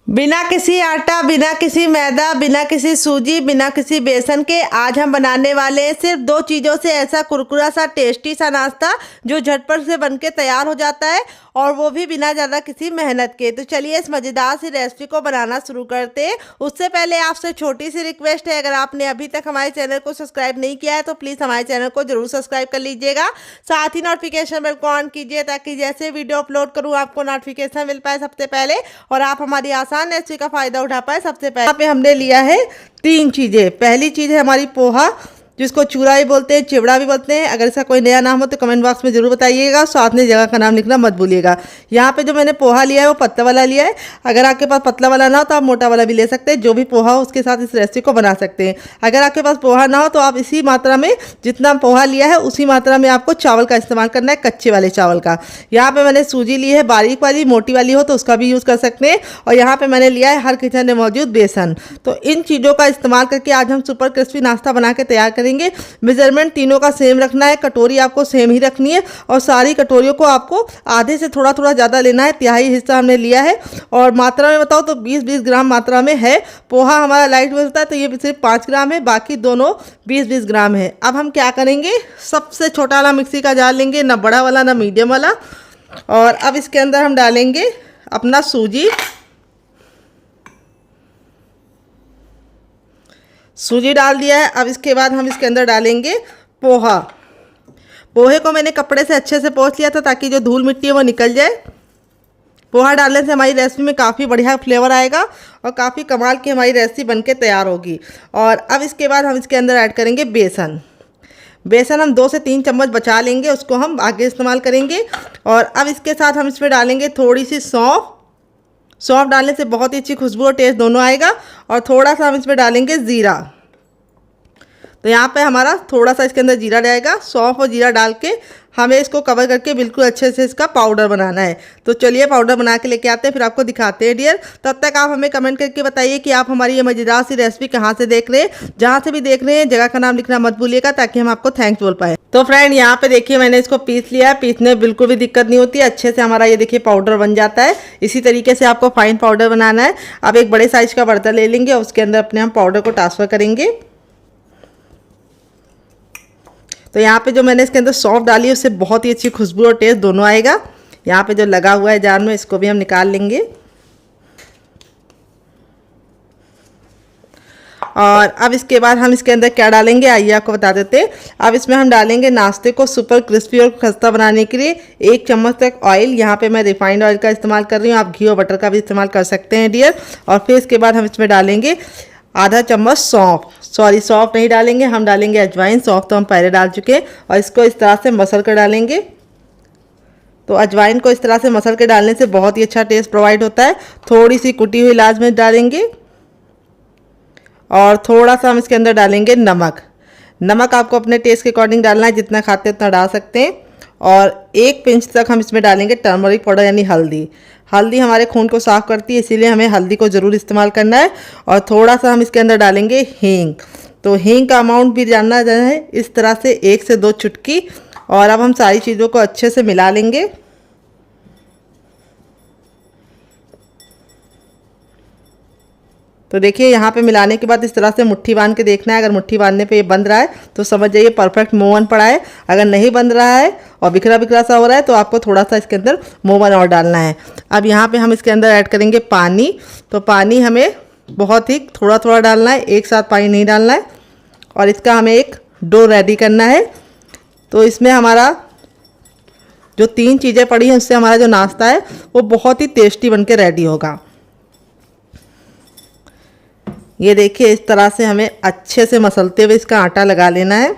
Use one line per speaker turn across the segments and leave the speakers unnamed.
बिना किसी आटा, बिना किसी मैदा, बिना किसी सूजी, बिना किसी बेसन के आज हम बनाने वाले हैं सिर्फ दो चीज़ों से ऐसा कुरकुरा सा टेस्टी सा नाश्ता जो झटपट से बनके तैयार हो जाता है और वो भी बिना ज़्यादा किसी मेहनत के। तो चलिए इस मज़ेदार सी रेसिपी को बनाना शुरू करते हैं। उससे पहले आपसे छोटी सी रिक्वेस्ट है, अगर आपने अभी तक हमारे चैनल को सब्सक्राइब नहीं किया है तो प्लीज़ हमारे चैनल को जरूर सब्सक्राइब कर लीजिएगा। साथ ही नोटिफिकेशन बेल को ऑन कीजिए ताकि जैसे वीडियो अपलोड करूँ आपको नोटिफिकेशन मिल पाए सबसे पहले और आप हमारी आसान रेसिपी का फ़ायदा उठा पाए सबसे पहले। यहाँ पे हमने लिया है 3 चीज़ें। पहली चीज़ है हमारी पोहा, जिसको चूरा भी बोलते हैं, चिवड़ा भी बोलते हैं। अगर इसका कोई नया नाम हो तो कमेंट बॉक्स में जरूर बताइएगा, साथ में जगह का नाम लिखना मत भूलिएगा। यहाँ पे जो मैंने पोहा लिया है वो पतला वाला लिया है। अगर आपके पास पतला वाला ना हो तो आप मोटा वाला भी ले सकते हैं। जो भी पोहा हो उसके साथ इस रेसिपी को बना सकते हैं। अगर आपके पास पोहा ना हो तो आप इसी मात्रा में, जितना पोहा लिया है उसी मात्रा में आपको चावल का इस्तेमाल करना है, कच्चे वाले चावल का। यहाँ पे मैंने सूजी ली है, बारीक वाली, मोटी वाली हो तो उसका भी यूज़ कर सकते हैं। और यहाँ पे मैंने लिया है हर किचन में मौजूद बेसन। तो इन चीज़ों का इस्तेमाल करके आज हम सुपर क्रिस्पी नाश्ता बना के तैयार करेंगे। मेजरमेंट तीनों का सेम रखना है, कटोरी आपको सेम ही रखनी है और सारी कटोरियों को आपको आधे से थोड़ा थोड़ा ज़्यादा लेना है। तिहाई हिस्सा हमने लिया है और मात्रा में बताओ तो 20-20 ग्राम मात्रा में है। पोहा हमारा लाइट वेट होता है तो ये सिर्फ 5 ग्राम है, बाकी दोनों 20-20 ग्राम है। अब हम क्या करेंगे, सबसे छोटा वाला मिक्सी का जार लेंगे, ना बड़ा वाला ना मीडियम वाला। और अब इसके अंदर हम डालेंगे अपना सूजी डाल दिया है। अब इसके बाद हम इसके अंदर डालेंगे पोहा। पोहे को मैंने कपड़े से अच्छे से पोंछ लिया था ताकि जो धूल मिट्टी है वो निकल जाए। पोहा डालने से हमारी रेसिपी में काफ़ी बढ़िया फ्लेवर आएगा और काफ़ी कमाल की हमारी रेसिपी बनके तैयार होगी। और अब इसके बाद हम इसके अंदर ऐड करेंगे बेसन। बेसन हम 2 से 3 चम्मच बचा लेंगे, उसको हम आगे इस्तेमाल करेंगे। और अब इसके साथ हम इसमें डालेंगे थोड़ी सी सौंफ। सौंफ डालने से बहुत ही अच्छी खुशबू और टेस्ट दोनों आएगा। और थोड़ा सा हम इसमें डालेंगे ज़ीरा। तो यहाँ पे हमारा थोड़ा सा इसके अंदर जीरा जाएगा। सौंफ और जीरा डाल के हमें इसको कवर करके बिल्कुल अच्छे से इसका पाउडर बनाना है। तो चलिए पाउडर बना के लेके आते हैं, फिर आपको दिखाते हैं डियर। तब तक आप हमें कमेंट करके बताइए कि आप हमारी ये मज़ेदार सी रेसिपी कहाँ से देख रहे हैं। जहाँ से भी देख रहे हैं जगह का नाम लिखना मत भूलिएगा ताकि हम आपको थैंक्स बोल पाए। तो फ्रेंड यहाँ पे देखिए मैंने इसको पीस लिया है। पीसने में बिल्कुल भी दिक्कत नहीं होती है, अच्छे से हमारा ये देखिए पाउडर बन जाता है। इसी तरीके से आपको फाइन पाउडर बनाना है। अब एक बड़े साइज़ का बर्तन ले लेंगे और उसके अंदर अपने हम पाउडर को ट्रांसफ़र करेंगे। तो यहाँ पे जो मैंने इसके अंदर सौंफ डाली है उससे बहुत ही अच्छी खुशबू और टेस्ट दोनों आएगा। यहाँ पे जो लगा हुआ है जार में इसको भी हम निकाल लेंगे। और अब इसके बाद हम इसके अंदर क्या डालेंगे आइए आपको बता देते हैं। अब इसमें हम डालेंगे नाश्ते को सुपर क्रिस्पी और खस्ता बनाने के लिए 1 चम्मच तक ऑयल। यहाँ पे मैं रिफाइंड ऑयल का इस्तेमाल कर रही हूँ, आप घी और बटर का भी इस्तेमाल कर सकते हैं डियर। और फिर इसके बाद हम इसमें डालेंगे आधा चम्मच सौंफ नहीं डालेंगे, हम डालेंगे अजवाइन। सौंफ तो हम पहले डाल चुके हैं। और इसको इस तरह से मसल कर डालेंगे। तो अजवाइन को इस तरह से मसल के डालने से बहुत ही अच्छा टेस्ट प्रोवाइड होता है। थोड़ी सी कुटी हुई लाल मिर्च डालेंगे और थोड़ा सा हम इसके अंदर डालेंगे नमक। नमक आपको अपने टेस्ट के अकॉर्डिंग डालना है, जितना खाते हैं उतना डाल सकते हैं। और 1 पिंच तक हम इसमें डालेंगे टर्मरिक पाउडर यानी हल्दी। हल्दी हमारे खून को साफ़ करती है, इसीलिए हमें हल्दी को ज़रूर इस्तेमाल करना है। और थोड़ा सा हम इसके अंदर डालेंगे हींग। तो हींग का अमाउंट भी जानना है, इस तरह से 1 से 2 चुटकी। और अब हम सारी चीज़ों को अच्छे से मिला लेंगे। तो देखिए यहाँ पे मिलाने के बाद इस तरह से मुट्ठी बांध के देखना है। अगर मुट्ठी बांधने पे ये बंध रहा है तो समझ जाइए परफेक्ट मोवन पड़ा है। अगर नहीं बंध रहा है और बिखरा बिखरा सा हो रहा है तो आपको थोड़ा सा इसके अंदर मोवन और डालना है। अब यहाँ पे हम इसके अंदर ऐड करेंगे पानी। तो पानी हमें बहुत ही थोड़ा थोड़ा डालना है, एक साथ पानी नहीं डालना है। और इसका हमें एक डो रेडी करना है। तो इसमें हमारा जो 3 चीज़ें पड़ी हैं उससे हमारा जो नाश्ता है वो बहुत ही टेस्टी बन के रेडी होगा। ये देखिए इस तरह से हमें अच्छे से मसलते हुए इसका आटा लगा लेना है।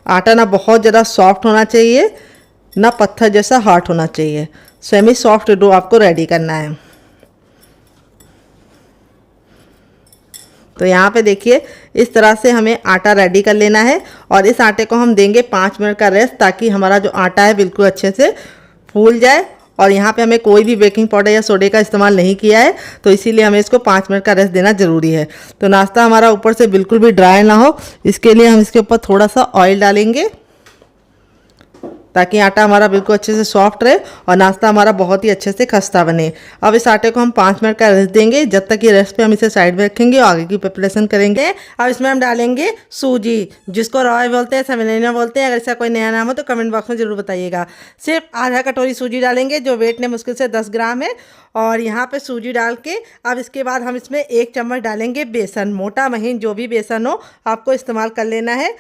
आटा ना बहुत ज़्यादा सॉफ्ट होना चाहिए, ना पत्थर जैसा हार्ड होना चाहिए। सेमी सॉफ्ट डो आपको रेडी करना है। तो यहाँ पे देखिए इस तरह से हमें आटा रेडी कर लेना है। और इस आटे को हम देंगे 5 मिनट का रेस्ट, ताकि हमारा जो आटा है बिल्कुल अच्छे से फूल जाए। और यहाँ पे हमें कोई भी बेकिंग पाउडर या सोडे का इस्तेमाल नहीं किया है, तो इसीलिए हमें इसको 5 मिनट का रेस्ट देना ज़रूरी है। तो नाश्ता हमारा ऊपर से बिल्कुल भी ड्राई ना हो, इसके लिए हम इसके ऊपर थोड़ा सा ऑयल डालेंगे। ताकि आटा हमारा बिल्कुल अच्छे से सॉफ्ट रहे और नाश्ता हमारा बहुत ही अच्छे से खस्ता बने। अब इस आटे को हम 5 मिनट का रेस्ट देंगे। जब तक ये रेस्ट पे हम इसे साइड में रखेंगे और आगे की प्रिपरेशन करेंगे। अब इसमें हम डालेंगे सूजी, जिसको रवा बोलते हैं, सेमेनिया बोलते हैं। अगर इसका कोई नया नाम हो तो कमेंट बॉक्स में जरूर बताइएगा। सिर्फ आधा कटोरी सूजी डालेंगे, जो वेट में मुश्किल से 10 ग्राम है। और यहाँ पे सूजी डाल के अब इसके बाद हम इसमें 1 चम्मच डालेंगे बेसन। मोटा महीन जो भी बेसन हो आपको इस्तेमाल कर लेना है।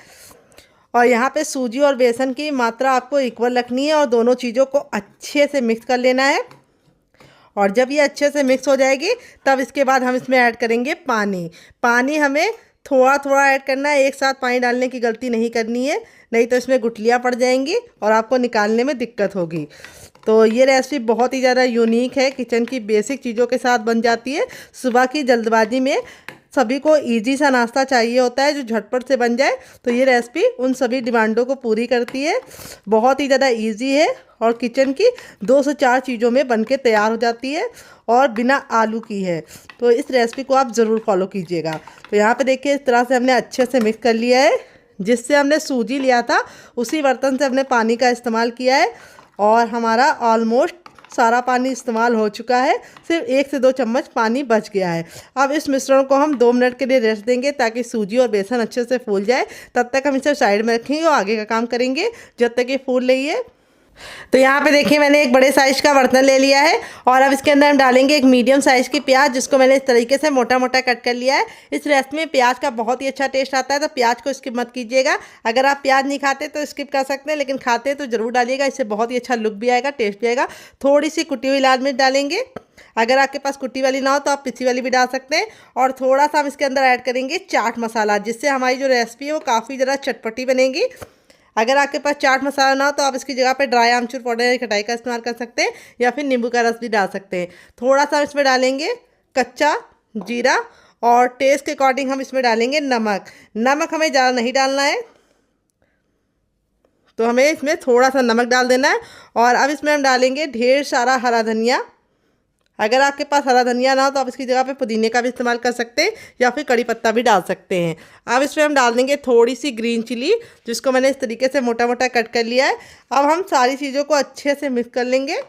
और यहाँ पे सूजी और बेसन की मात्रा आपको इक्वल रखनी है और दोनों चीज़ों को अच्छे से मिक्स कर लेना है। और जब ये अच्छे से मिक्स हो जाएगी तब इसके बाद हम इसमें ऐड करेंगे पानी। पानी हमें थोड़ा थोड़ा ऐड करना है, एक साथ पानी डालने की गलती नहीं करनी है, नहीं तो इसमें गुठलियाँ पड़ जाएंगी और आपको निकालने में दिक्कत होगी। तो ये रेसिपी बहुत ही ज़्यादा यूनिक है, किचन की बेसिक चीज़ों के साथ बन जाती है। सुबह की जल्दबाजी में सभी को इजी सा नाश्ता चाहिए होता है जो झटपट से बन जाए, तो ये रेसिपी उन सभी डिमांडों को पूरी करती है। बहुत ही ज़्यादा इजी है और किचन की 2 से 4 चीज़ों में बनके तैयार हो जाती है और बिना आलू की है। तो इस रेसिपी को आप ज़रूर फॉलो कीजिएगा। तो यहाँ पे देखिए इस तरह से हमने अच्छे से मिक्स कर लिया है। जिससे हमने सूजी लिया था उसी बर्तन से हमने पानी का इस्तेमाल किया है और हमारा ऑलमोस्ट सारा पानी इस्तेमाल हो चुका है। सिर्फ 1 से 2 चम्मच पानी बच गया है। अब इस मिश्रण को हम 2 मिनट के लिए रेस्ट देंगे ताकि सूजी और बेसन अच्छे से फूल जाए। तब तक हम इसे साइड में रखेंगे और आगे का काम करेंगे जब तक ये फूल रही है। तो यहाँ पे देखिए मैंने एक बड़े साइज़ का बर्तन ले लिया है और अब इसके अंदर हम डालेंगे एक मीडियम साइज़ की प्याज, जिसको मैंने इस तरीके से मोटा मोटा कट कर लिया है। इस रेसिपी में प्याज का बहुत ही अच्छा टेस्ट आता है, तो प्याज को स्किप मत कीजिएगा। अगर आप प्याज नहीं खाते तो स्किप कर सकते हैं, लेकिन खाते हैं तो ज़रूर डालिएगा, इससे बहुत ही अच्छा लुक भी आएगा, टेस्ट भी आएगा। थोड़ी सी कुटी हुई लाल मिर्च डालेंगे। अगर आपके पास कुटी वाली ना हो तो आप पिसी वाली भी डाल सकते हैं। और थोड़ा सा हम इसके अंदर ऐड करेंगे चाट मसाला, जिससे हमारी जो रेसिपी है वो काफ़ी ज़्यादा चटपटी बनेगी। अगर आपके पास चाट मसाला ना हो तो आप इसकी जगह पे ड्राई आमचूर पाउडर या खटाई का इस्तेमाल कर सकते हैं या फिर नींबू का रस भी डाल सकते हैं। थोड़ा सा इसमें डालेंगे कच्चा जीरा और टेस्ट के अकॉर्डिंग हम इसमें डालेंगे नमक। नमक हमें ज़्यादा नहीं डालना है, तो हमें इसमें थोड़ा सा नमक डाल देना है। और अब इसमें हम डालेंगे ढेर सारा हरा धनिया। अगर आपके पास हरा धनिया ना हो तो आप इसकी जगह पे पुदीने का भी इस्तेमाल कर सकते हैं या फिर कड़ी पत्ता भी डाल सकते हैं। अब इसमें हम डाल देंगे थोड़ी सी ग्रीन चिली, जिसको मैंने इस तरीके से मोटा मोटा कट कर लिया है। अब हम सारी चीज़ों को अच्छे से मिक्स कर लेंगे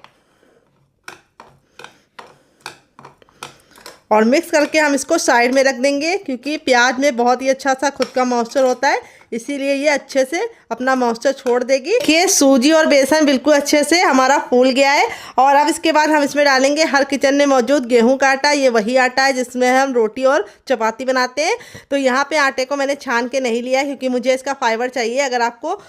और मिक्स करके हम इसको साइड में रख देंगे, क्योंकि प्याज में बहुत ही अच्छा सा खुद का मॉइस्चर होता है, इसीलिए ये अच्छे से अपना मॉइस्चर छोड़ देगी। देखिए सूजी और बेसन बिल्कुल अच्छे से हमारा फूल गया है। और अब इसके बाद हम इसमें डालेंगे हर किचन में मौजूद गेहूं का आटा। ये वही आटा है जिसमें हम रोटी और चपाती बनाते हैं। तो यहाँ पे आटे को मैंने छान के नहीं लिया है, क्योंकि मुझे इसका फाइबर चाहिए। अगर आपको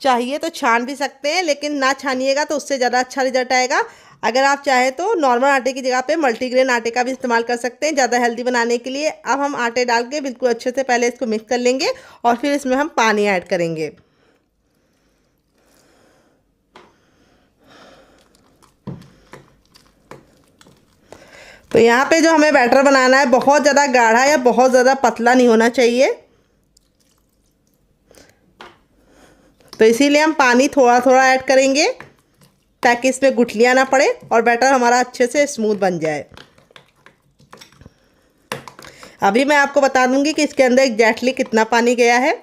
चाहिए तो छान भी सकते हैं, लेकिन ना छानिएगा तो उससे ज़्यादा अच्छा रिजल्ट आएगा। अगर आप चाहें तो नॉर्मल आटे की जगह पे मल्टीग्रेन आटे का भी इस्तेमाल कर सकते हैं ज़्यादा हेल्दी बनाने के लिए। अब हम आटे डाल के बिल्कुल अच्छे से पहले इसको मिक्स कर लेंगे और फिर इसमें हम पानी ऐड करेंगे। तो यहाँ पे जो हमें बैटर बनाना है बहुत ज़्यादा गाढ़ा या बहुत ज़्यादा पतला नहीं होना चाहिए, तो इसीलिए हम पानी थोड़ा थोड़ा ऐड करेंगे ताकि इसमें गुठलियाँ ना पड़े और बैटर हमारा अच्छे से स्मूथ बन जाए। अभी मैं आपको बता दूंगी कि इसके अंदर एग्जैक्टली कितना पानी गया है।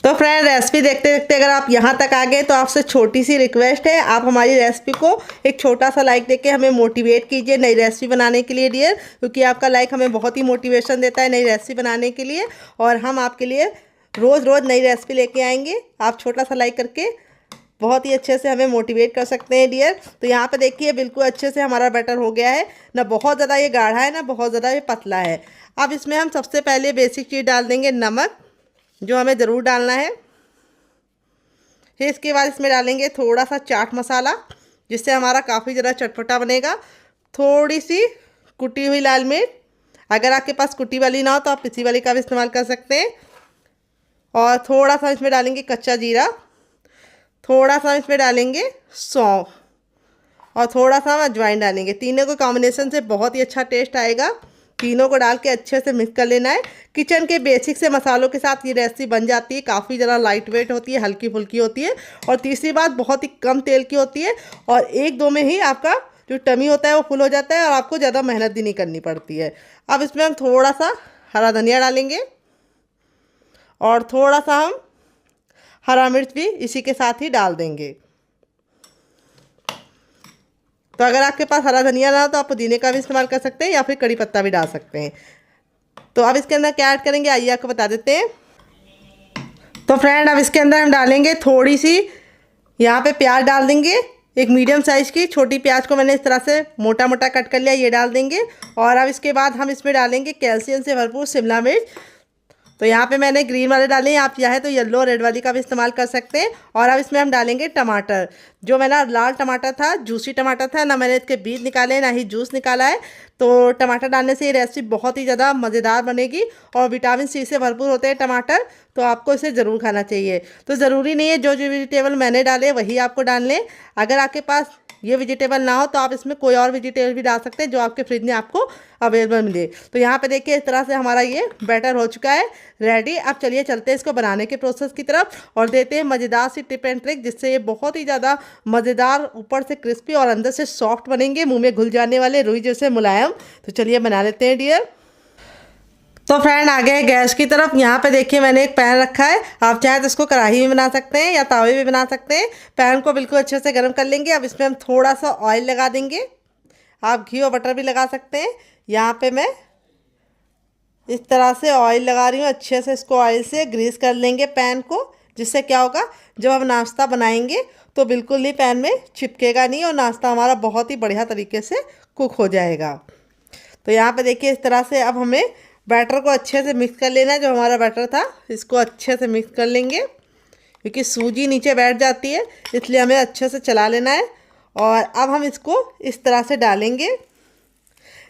तो फ्रेंड रेसिपी देखते देखते अगर आप यहाँ तक आ गए तो आपसे छोटी सी रिक्वेस्ट है, आप हमारी रेसिपी को एक छोटा सा लाइक देके हमें मोटिवेट कीजिए नई रेसिपी बनाने के लिए डियर, क्योंकि आपका लाइक हमें बहुत ही मोटिवेशन देता है नई रेसिपी बनाने के लिए। और हम आपके लिए रोज़ रोज़ नई रेसिपी लेके आएंगे। आप छोटा सा लाइक करके बहुत ही अच्छे से हमें मोटिवेट कर सकते हैं डियर। तो यहाँ पे देखिए बिल्कुल अच्छे से हमारा बैटर हो गया है, ना बहुत ज़्यादा ये गाढ़ा है ना बहुत ज़्यादा ये पतला है। अब इसमें हम सबसे पहले बेसिक चीज़ डाल देंगे नमक, जो हमें ज़रूर डालना है। फिर इसके बाद इसमें डालेंगे थोड़ा सा चाट मसाला, जिससे हमारा काफ़ी ज़्यादा चटपटा बनेगा। थोड़ी सी कुटी हुई लाल मिर्च, अगर आपके पास कुटी वाली ना हो तो आप पिसी वाली का भी इस्तेमाल कर सकते हैं। और थोड़ा सा इसमें डालेंगे कच्चा जीरा, थोड़ा सा इसमें डालेंगे सौंफ और थोड़ा सा हम अजवाइन डालेंगे। तीनों को कॉम्बिनेशन से बहुत ही अच्छा टेस्ट आएगा। तीनों को डाल के अच्छे से मिक्स कर लेना है। किचन के बेसिक से मसालों के साथ ये रेसिपी बन जाती है, काफ़ी ज़्यादा लाइट वेट होती है, हल्की फुल्की होती है। और तीसरी बात बहुत ही कम तेल की होती है और 1-2 में ही आपका जो टमी होता है वो फुल हो जाता है और आपको ज़्यादा मेहनत भी नहीं करनी पड़ती है। अब इसमें हम थोड़ा सा हरा धनिया डालेंगे और थोड़ा सा हम हरा मिर्च भी इसी के साथ ही डाल देंगे। तो अगर आपके पास हरा धनिया ना हो तो आप पुदीने का भी इस्तेमाल कर सकते हैं या फिर कड़ी पत्ता भी डाल सकते हैं। तो अब इसके अंदर क्या ऐड करेंगे आइए आपको बता देते हैं। तो फ्रेंड अब इसके अंदर हम डालेंगे थोड़ी सी यहाँ पे प्याज डाल देंगे। एक मीडियम साइज़ की छोटी प्याज को मैंने इस तरह से मोटा मोटा कट कर लिया, ये डाल देंगे। और अब इसके बाद हम इसमें डालेंगे कैल्शियम से भरपूर शिमला मिर्च। तो यहाँ पे मैंने ग्रीन वाले डाले हैं, आप चाहे तो येलो रेड वाली का भी इस्तेमाल कर सकते हैं। और अब इसमें हम डालेंगे टमाटर। जो मेरा लाल टमाटर था, जूसी टमाटर था, ना मैंने इसके बीज निकाले ना ही जूस निकाला है। तो टमाटर डालने से ये रेसिपी बहुत ही ज़्यादा मज़ेदार बनेगी और विटामिन सी से भरपूर होते हैं टमाटर, तो आपको इसे ज़रूर खाना चाहिए। तो ज़रूरी नहीं है जो जो वेजिटेबल मैंने डाले वही आपको डाल लें। अगर आपके पास ये वेजिटेबल ना हो तो आप इसमें कोई और वेजिटेबल भी डाल सकते हैं जो आपके फ्रिज में आपको अवेलेबल मिले। तो यहाँ पे देखिए इस तरह से हमारा ये बैटर हो चुका है रेडी। अब चलिए चलते हैं इसको बनाने के प्रोसेस की तरफ और देते हैं मज़ेदार सी टिप एंड ट्रिक जिससे ये बहुत ही ज़्यादा मज़ेदार, ऊपर से क्रिस्पी और अंदर से सॉफ्ट बनेंगे, मुँह में घुल जाने वाले रुई जैसे मुलायम। तो चलिए बना लेते हैं डियर। तो फ्रेंड आ गए गैस की तरफ। यहाँ पे देखिए मैंने एक पैन रखा है, आप चाहे तो इसको कढ़ाई में बना सकते हैं या तावे में बना सकते हैं। पैन को बिल्कुल अच्छे से गर्म कर लेंगे। अब इसमें हम थोड़ा सा ऑयल लगा देंगे, आप घी और बटर भी लगा सकते हैं। यहाँ पे मैं इस तरह से ऑयल लगा रही हूँ, अच्छे से इसको ऑयल से ग्रीस कर लेंगे पैन को, जिससे क्या होगा जब हम नाश्ता बनाएंगे तो बिल्कुल ही पैन में चिपकेगा नहीं और नाश्ता हमारा बहुत ही बढ़िया तरीके से कुक हो जाएगा। तो यहाँ पे देखिए इस तरह से अब हमें बैटर को अच्छे से मिक्स कर लेना है। जो हमारा बैटर था इसको अच्छे से मिक्स कर लेंगे, क्योंकि सूजी नीचे बैठ जाती है इसलिए हमें अच्छे से चला लेना है। और अब हम इसको इस तरह से डालेंगे।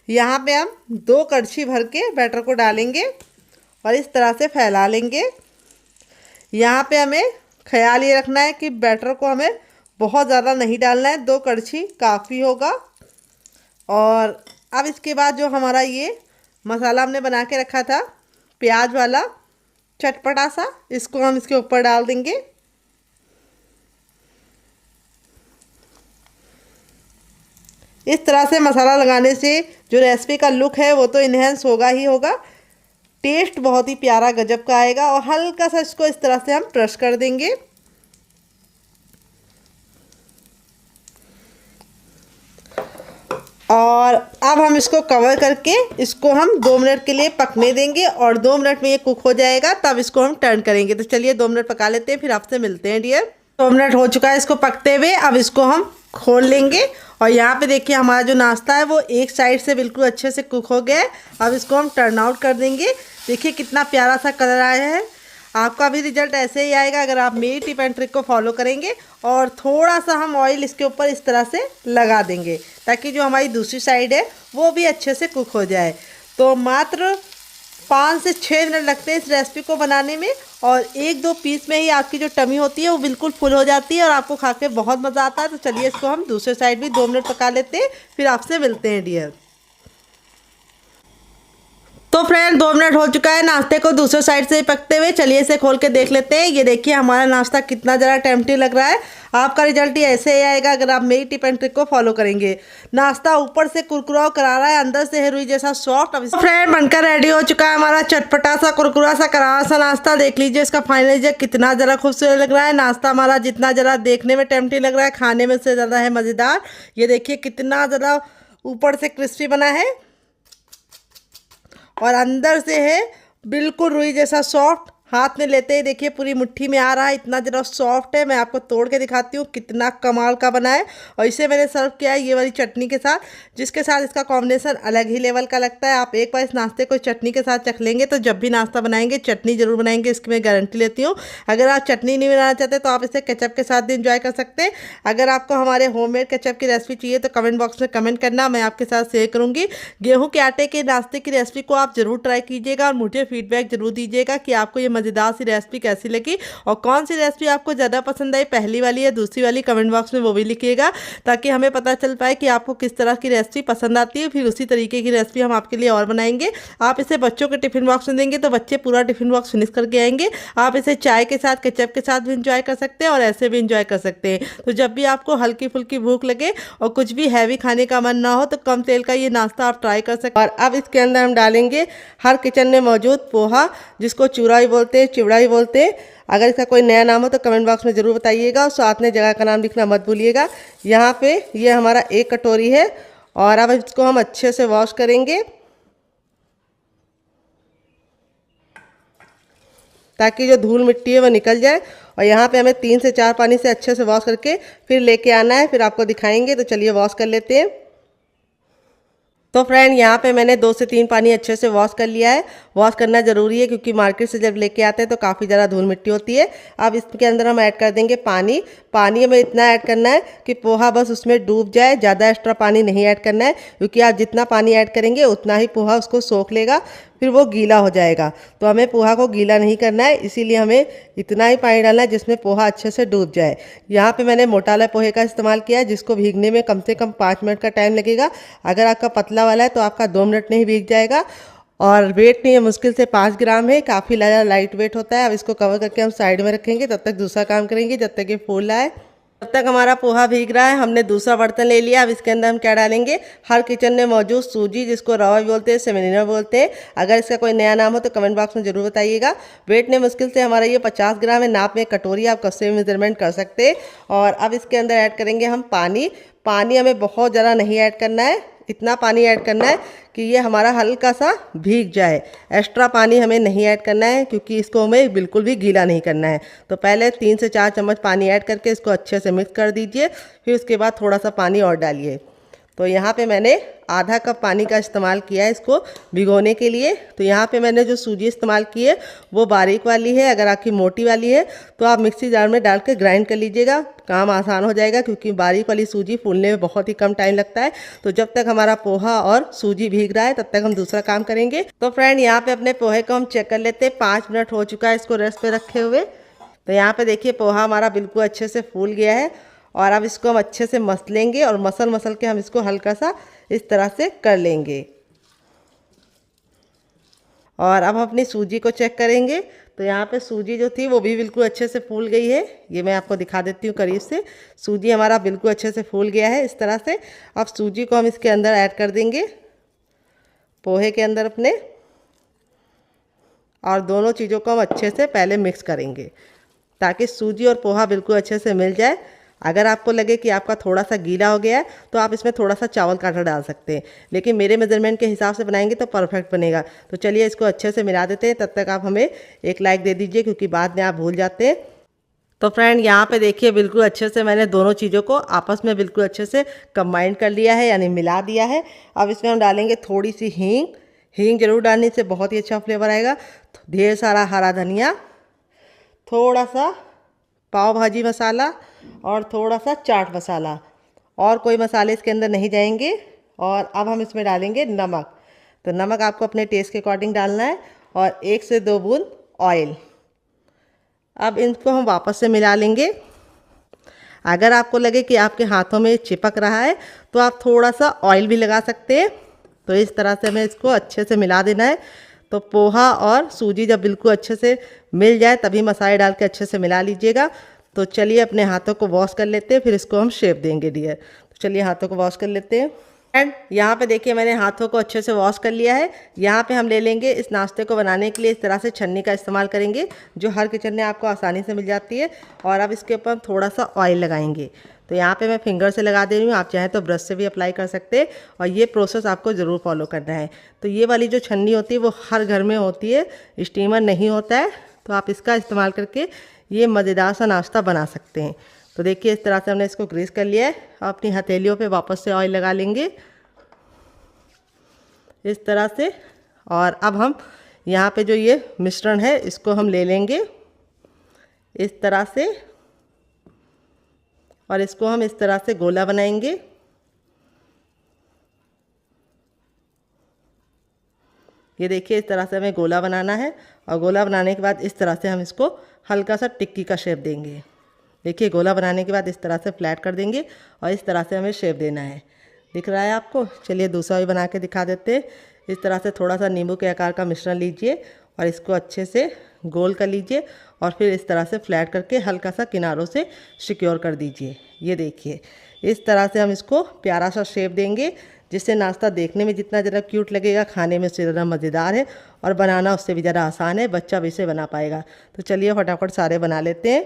यहाँ पे हम 2 कड़छी भर के बैटर को डालेंगे और इस तरह से फैला लेंगे। यहाँ पे हमें ख्याल ये रखना है कि बैटर को हमें बहुत ज़्यादा नहीं डालना है, 2 कड़छी काफ़ी होगा। और अब इसके बाद जो हमारा ये मसाला हमने बना के रखा था प्याज वाला चटपटा सा, इसको हम इसके ऊपर डाल देंगे। इस तरह से मसाला लगाने से जो रेसिपी का लुक है वो तो इन्हेंस होगा ही होगा, टेस्ट बहुत ही प्यारा गजब का आएगा। और हल्का सा इसको इस तरह से हम क्रश कर देंगे। और अब हम इसको कवर करके इसको हम 2 मिनट के लिए पकने देंगे और 2 मिनट में ये कुक हो जाएगा, तब इसको हम टर्न करेंगे। तो चलिए 2 मिनट पका लेते हैं, फिर आपसे मिलते हैं डियर। 2 मिनट हो चुका है इसको पकते हुए, अब इसको हम खोल लेंगे। और यहाँ पे देखिए हमारा जो नाश्ता है वो एक साइड से बिल्कुल अच्छे से कुक हो गया है। अब इसको हम टर्न आउट कर देंगे। देखिए कितना प्यारा सा कलर आया है। आपका भी रिजल्ट ऐसे ही आएगा अगर आप मेरी टिप एंड ट्रिक को फॉलो करेंगे। और थोड़ा सा हम ऑयल इसके ऊपर इस तरह से लगा देंगे ताकि जो हमारी दूसरी साइड है वो भी अच्छे से कुक हो जाए। तो मात्र 5 से 6 मिनट लगते हैं इस रेसिपी को बनाने में और 1-2 पीस में ही आपकी जो टमी होती है वो बिल्कुल फुल हो जाती है और आपको खा के बहुत मज़ा आता है। तो चलिए इसको हम दूसरे साइड भी 2 मिनट पका लेते हैं, फिर आपसे मिलते हैं डियर। तो फ्रेंड 2 मिनट हो चुका है नाश्ते को दूसरे साइड से पकते हुए। चलिए इसे खोल के देख लेते हैं। ये देखिए हमारा नाश्ता कितना ज़रा टेम्पटिंग लग रहा है। आपका रिजल्ट ही ऐसे ही आएगा अगर आप मेरी टिप एंड ट्रिक को फॉलो करेंगे। नाश्ता ऊपर से कुरकुरा करारा है, अंदर से है रुई जैसा सॉफ्ट। अब फ्रेंड बनकर रेडी हो चुका है हमारा चटपटा सा कुरकुरा सा करारा सा नाश्ता। देख लीजिए इसका फाइनल रिजल्ट कितना ज़रा खूबसूरत लग रहा है। नाश्ता हमारा जितना ज़रा देखने में टेम्पटिंग लग रहा है, खाने में से ज़्यादा है मज़ेदार। ये देखिए कितना ज़रा ऊपर से क्रिस्पी बना है और अंदर से है बिल्कुल रुई जैसा सॉफ्ट। हाथ में लेते ही देखिए पूरी मुट्ठी में आ रहा है, इतना ज़रा सॉफ्ट है। मैं आपको तोड़ के दिखाती हूँ कितना कमाल का बना है। और इसे मैंने सर्व किया है ये वाली चटनी के साथ, जिसके साथ इसका कॉम्बिनेशन अलग ही लेवल का लगता है। आप एक बार इस नाश्ते को चटनी के साथ चख लेंगे तो जब भी नाश्ता बनाएंगे चटनी ज़रूर बनाएंगे, इसकी मैं गारंटी लेती हूँ। अगर आप चटनी नहीं बनाना चाहते तो आप इसे केचप के साथ भी इंजॉय कर सकते हैं। अगर आपको हमारे होममेड केचप की रेसिपी चाहिए तो कमेंट बॉक्स में कमेंट करना, मैं आपके साथ शेयर करूँगी। गेहूँ के आटे के नाश्ते की रेसिपी को आप ज़रूर ट्राई कीजिएगा और मुझे फीडबैक ज़रूर दीजिएगा कि आपको ये मज़ेदार सी रेसिपी कैसी लगी और कौन सी रेसिपी आपको ज़्यादा पसंद आई, पहली वाली या दूसरी वाली, कमेंट बॉक्स में वो भी लिखिएगा ताकि हमें पता चल पाए कि आपको किस तरह की रेसिपी पसंद आती है। फिर उसी तरीके की रेसिपी हम आपके लिए और बनाएंगे। आप इसे बच्चों के टिफिन बॉक्स में देंगे तो बच्चे पूरा टिफिन बॉक्स फिनिश करके आएंगे। आप इसे चाय के साथ, केचप के साथ भी इंजॉय कर सकते हैं और ऐसे भी इंजॉय कर सकते हैं। तो जब भी आपको हल्की फुल्की भूख लगे और कुछ भी हैवी खाने का मन ना हो तो कम तेल का ये नाश्ता आप ट्राई कर सकते हैं। और अब इसके अंदर हम डालेंगे हर किचन में मौजूद पोहा, जिसको चूरा भी बोलते हैं, चिवड़ा भी बोलते हैं। अगर इसका कोई नया नाम हो तो कमेंट बॉक्स में ज़रूर बताइएगा और साथ में जगह का नाम लिखना मत भूलिएगा। यहाँ पे ये हमारा 1 कटोरी है और अब इसको हम अच्छे से वॉश करेंगे ताकि जो धूल मिट्टी है वो निकल जाए। और यहाँ पे हमें 3 से 4 पानी से अच्छे से वॉश करके फिर लेके आना है, फिर आपको दिखाएंगे। तो चलिए वॉश कर लेते हैं। तो फ्रेंड, यहाँ पे मैंने 2 से 3 पानी अच्छे से वॉश कर लिया है। वॉश करना ज़रूरी है क्योंकि मार्केट से जब लेके आते हैं तो काफ़ी ज़्यादा धूल मिट्टी होती है। अब इसके अंदर हम ऐड कर देंगे पानी। पानी हमें इतना ऐड करना है कि पोहा बस उसमें डूब जाए, ज़्यादा एक्स्ट्रा पानी नहीं ऐड करना है क्योंकि आप जितना पानी ऐड करेंगे उतना ही पोहा उसको सोख लेगा, फिर वो गीला हो जाएगा। तो हमें पोहा को गीला नहीं करना है, इसीलिए हमें इतना ही पानी डालना है जिसमें पोहा अच्छे से डूब जाए। यहाँ पे मैंने मोटा वाला पोहे का इस्तेमाल किया है जिसको भीगने में कम से कम 5 मिनट का टाइम लगेगा। अगर आपका पतला वाला है तो आपका 2 मिनट में ही भीग जाएगा। और वेट नहीं है, मुश्किल से 5 ग्राम है, काफ़ी लाइट वेट होता है। अब इसको कवर करके हम साइड में रखेंगे, तब तक दूसरा काम करेंगे जब तक ये फूल आए। तब तक हमारा पोहा भीग रहा है। हमने दूसरा बर्तन ले लिया। अब इसके अंदर हम क्या डालेंगे, हर किचन में मौजूद सूजी, जिसको रवा भी बोलते हैं, सेमेनिना बोलते हैं। अगर इसका कोई नया नाम हो तो कमेंट बॉक्स में ज़रूर बताइएगा। वेट ने मुश्किल से हमारा ये 50 ग्राम है। नाप में कटोरी आप कससे भी मेजरमेंट कर सकते हैं। और अब इसके अंदर ऐड करेंगे हम पानी। पानी हमें बहुत ज़्यादा नहीं ऐड करना है, इतना पानी ऐड करना है कि ये हमारा हल्का सा भीग जाए। एक्स्ट्रा पानी हमें नहीं ऐड करना है क्योंकि इसको हमें बिल्कुल भी गीला नहीं करना है। तो पहले 3 से 4 चम्मच पानी ऐड करके इसको अच्छे से मिक्स कर दीजिए। फिर उसके बाद थोड़ा सा पानी और डालिए। तो यहाँ पे मैंने आधा कप पानी का इस्तेमाल किया है इसको भिगोने के लिए। तो यहाँ पे मैंने जो सूजी इस्तेमाल की है वो बारीक वाली है। अगर आपकी मोटी वाली है तो आप मिक्सी जार में डाल के ग्राइंड कर लीजिएगा, काम आसान हो जाएगा क्योंकि बारीक वाली सूजी फूलने में बहुत ही कम टाइम लगता है। तो जब तक हमारा पोहा और सूजी भीग रहा है तब तक हम दूसरा काम करेंगे। तो फ्रेंड, यहाँ पे अपने पोहे को हम चेक कर लेते हैं। 5 मिनट हो चुका है इसको रेस्ट पे रखे हुए। तो यहाँ पे देखिए पोहा हमारा बिल्कुल अच्छे से फूल गया है। और अब इसको हम अच्छे से मसलेंगे और मसल के हम इसको हल्का सा इस तरह से कर लेंगे। और अब हम अपनी सूजी को चेक करेंगे। तो यहाँ पे सूजी जो थी वो भी बिल्कुल अच्छे से फूल गई है। ये मैं आपको दिखा देती हूँ करीब से। सूजी हमारा बिल्कुल अच्छे से फूल गया है इस तरह से। अब सूजी को हम इसके अंदर ऐड कर देंगे, पोहे के अंदर अपने, और दोनों चीज़ों को हम अच्छे से पहले मिक्स करेंगे ताकि सूजी और पोहा बिल्कुल अच्छे से मिल जाए। अगर आपको लगे कि आपका थोड़ा सा गीला हो गया है तो आप इसमें थोड़ा सा चावल का आटा डाल सकते हैं, लेकिन मेरे मेजरमेंट के हिसाब से बनाएंगे तो परफेक्ट बनेगा। तो चलिए इसको अच्छे से मिला देते हैं। तब तक आप हमें एक लाइक दे दीजिए क्योंकि बाद में आप भूल जाते हैं। तो फ्रेंड, यहाँ पे देखिए बिल्कुल अच्छे से मैंने दोनों चीज़ों को आपस में बिल्कुल अच्छे से कंबाइन कर लिया है, यानी मिला दिया है। अब इसमें हम डालेंगे थोड़ी सी हींग। हींग जरूर डालने से बहुत ही अच्छा फ्लेवर आएगा। ढेर सारा हरा धनिया, थोड़ा सा पाव भाजी मसाला और थोड़ा सा चाट मसाला, और कोई मसाले इसके अंदर नहीं जाएंगे। और अब हम इसमें डालेंगे नमक। तो नमक आपको अपने टेस्ट के अकॉर्डिंग डालना है, और 1 से 2 बूंद ऑयल। अब इनको हम वापस से मिला लेंगे। अगर आपको लगे कि आपके हाथों में चिपक रहा है तो आप थोड़ा सा ऑयल भी लगा सकते हैं। तो इस तरह से हमें इसको अच्छे से मिला देना है। तो पोहा और सूजी जब बिल्कुल अच्छे से मिल जाए तभी मसाले डाल के अच्छे से मिला लीजिएगा। तो चलिए अपने हाथों को वॉश कर लेते हैं, फिर इसको हम शेप देंगे डियर। तो चलिए हाथों को वॉश कर लेते हैं। एंड यहाँ पे देखिए मैंने हाथों को अच्छे से वॉश कर लिया है। यहाँ पे हम ले लेंगे इस नाश्ते को बनाने के लिए इस तरह से छन्नी का इस्तेमाल करेंगे जो हर किचन में आपको आसानी से मिल जाती है। और अब इसके ऊपर हम थोड़ा सा ऑयल लगाएंगे। तो यहाँ पे मैं फिंगर से लगा दे रही हूँ, आप चाहें तो ब्रश से भी अप्लाई कर सकते हैं। और ये प्रोसेस आपको ज़रूर फॉलो करना है। तो ये वाली जो छन्नी होती है वो हर घर में होती है, स्टीमर नहीं होता है। तो आप इसका इस्तेमाल करके ये मज़ेदार सा नाश्ता बना सकते हैं। तो देखिए इस तरह से हमने इसको ग्रीस कर लिया है। अपनी हथेलियों पे वापस से ऑयल लगा लेंगे इस तरह से। और अब हम यहाँ पे जो ये मिश्रण है इसको हम ले लेंगे इस तरह से, और इसको हम इस तरह से गोला बनाएंगे। ये देखिए इस तरह से हमें गोला बनाना है और गोला बनाने के बाद इस तरह से हम इसको हल्का सा टिक्की का शेप देंगे। देखिए गोला बनाने के बाद इस तरह से फ्लैट कर देंगे और इस तरह से हमें शेप देना है। दिख रहा है आपको? चलिए दूसरा भी बना के दिखा देते हैं। इस तरह से थोड़ा सा नींबू के आकार का मिश्रण लीजिए और इसको अच्छे से गोल कर लीजिए और फिर इस तरह से फ्लैट करके हल्का सा किनारों से सिक्योर कर दीजिए। ये देखिए इस तरह से हम इसको प्यारा सा शेप देंगे, जिससे नाश्ता देखने में जितना ज़रा क्यूट लगेगा, खाने में उससे ज़्यादा मज़ेदार है और बनाना उससे भी ज़्यादा आसान है, बच्चा भी इसे बना पाएगा। तो चलिए फटाफट सारे बना लेते हैं।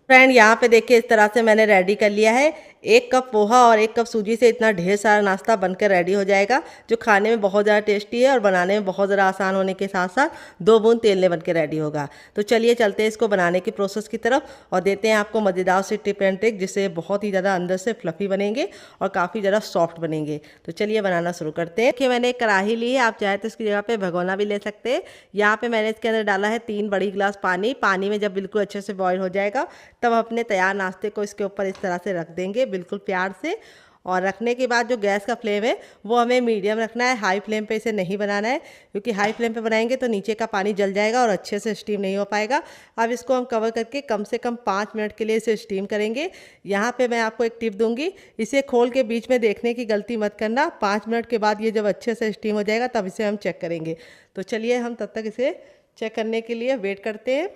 फ्रेंड यहाँ पे देखिए इस तरह से मैंने रेडी कर लिया है। 1 कप पोहा और 1 कप सूजी से इतना ढेर सारा नाश्ता बनकर रेडी हो जाएगा, जो खाने में बहुत ज़्यादा टेस्टी है और बनाने में बहुत ज़्यादा आसान होने के साथ साथ 2 बूंद तेल में बनकर रेडी होगा। तो चलिए चलते हैं इसको बनाने की प्रोसेस की तरफ और देते हैं आपको मज़ेदार से टिप एंड ट्रिक, जिससे बहुत ही ज़्यादा अंदर से फ्लफ़ी बनेंगे और काफ़ी ज़्यादा सॉफ्ट बनेंगे। तो चलिए बनाना शुरू करते हैं। देखिए मैंने एक कढ़ाई ली है, आप चाहे तो इसकी जगह पे भगोना भी ले सकते हैं। यहाँ पे मैंने इसके अंदर डाला है 3 बड़ी गिलास पानी। पानी में जब बिल्कुल अच्छे से बॉईल हो जाएगा तब अपने तैयार नाश्ते को इसके ऊपर इस तरह से रख देंगे बिल्कुल प्यार से। और रखने के बाद जो गैस का फ्लेम है वो हमें मीडियम रखना है, हाई फ्लेम पे इसे नहीं बनाना है, क्योंकि हाई फ्लेम पे बनाएंगे तो नीचे का पानी जल जाएगा और अच्छे से स्टीम नहीं हो पाएगा। अब इसको हम कवर करके कम से कम 5 मिनट के लिए इसे स्टीम करेंगे। यहाँ पे मैं आपको एक टिप दूंगी, इसे खोल के बीच में देखने की गलती मत करना। 5 मिनट के बाद ये जब अच्छे से स्टीम हो जाएगा तब इसे हम चेक करेंगे। तो चलिए हम तब तक इसे चेक करने के लिए वेट करते हैं।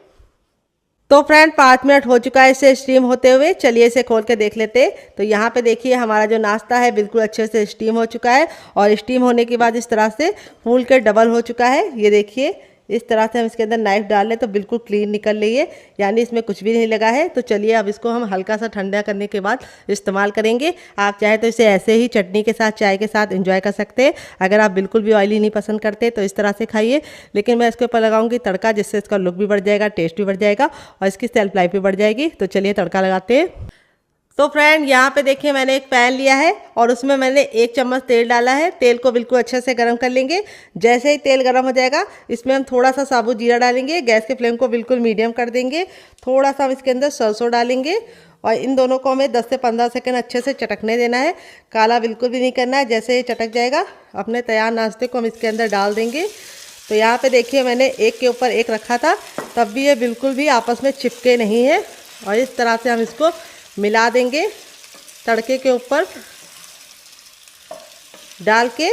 तो फ्रेंड 5 मिनट हो चुका है इसे स्टीम होते हुए। चलिए इसे खोल के देख लेते हैं। तो यहाँ पे देखिए हमारा जो नाश्ता है बिल्कुल अच्छे से स्टीम हो चुका है और स्टीम होने के बाद इस तरह से फूल के डबल हो चुका है। ये देखिए इस तरह से हम इसके अंदर नाइफ डाल लें तो बिल्कुल क्लीन निकल रही है, यानी इसमें कुछ भी नहीं लगा है। तो चलिए अब इसको हम हल्का सा ठंडा करने के बाद इस्तेमाल करेंगे। आप चाहे तो इसे ऐसे ही चटनी के साथ, चाय के साथ एंजॉय कर सकते हैं। अगर आप बिल्कुल भी ऑयली नहीं पसंद करते तो इस तरह से खाइए, लेकिन मैं इसके ऊपर लगाऊंगी तड़का, जिससे इसका लुक भी बढ़ जाएगा, टेस्ट भी बढ़ जाएगा और इसकी सेल्फ लाइफ भी बढ़ जाएगी। तो चलिए तड़का लगाते हैं। तो फ्रेंड यहाँ पे देखिए मैंने एक पैन लिया है और उसमें मैंने 1 चम्मच तेल डाला है। तेल को बिल्कुल अच्छे से गर्म कर लेंगे। जैसे ही तेल गर्म हो जाएगा इसमें हम थोड़ा सा साबुत जीरा डालेंगे। गैस के फ्लेम को बिल्कुल मीडियम कर देंगे। थोड़ा सा हम इसके अंदर सरसों डालेंगे और इन दोनों को हमें 10 से 15 सेकंड अच्छे से चटकने देना है। काला बिल्कुल भी नहीं करना है। जैसे ही चटक जाएगा अपने तैयार नाश्ते को हम इसके अंदर डाल देंगे। तो यहाँ पे देखिए मैंने एक के ऊपर एक रखा था, तब भी ये बिल्कुल भी आपस में चिपके नहीं है। और इस तरह से हम इसको मिला देंगे तड़के के ऊपर डाल के।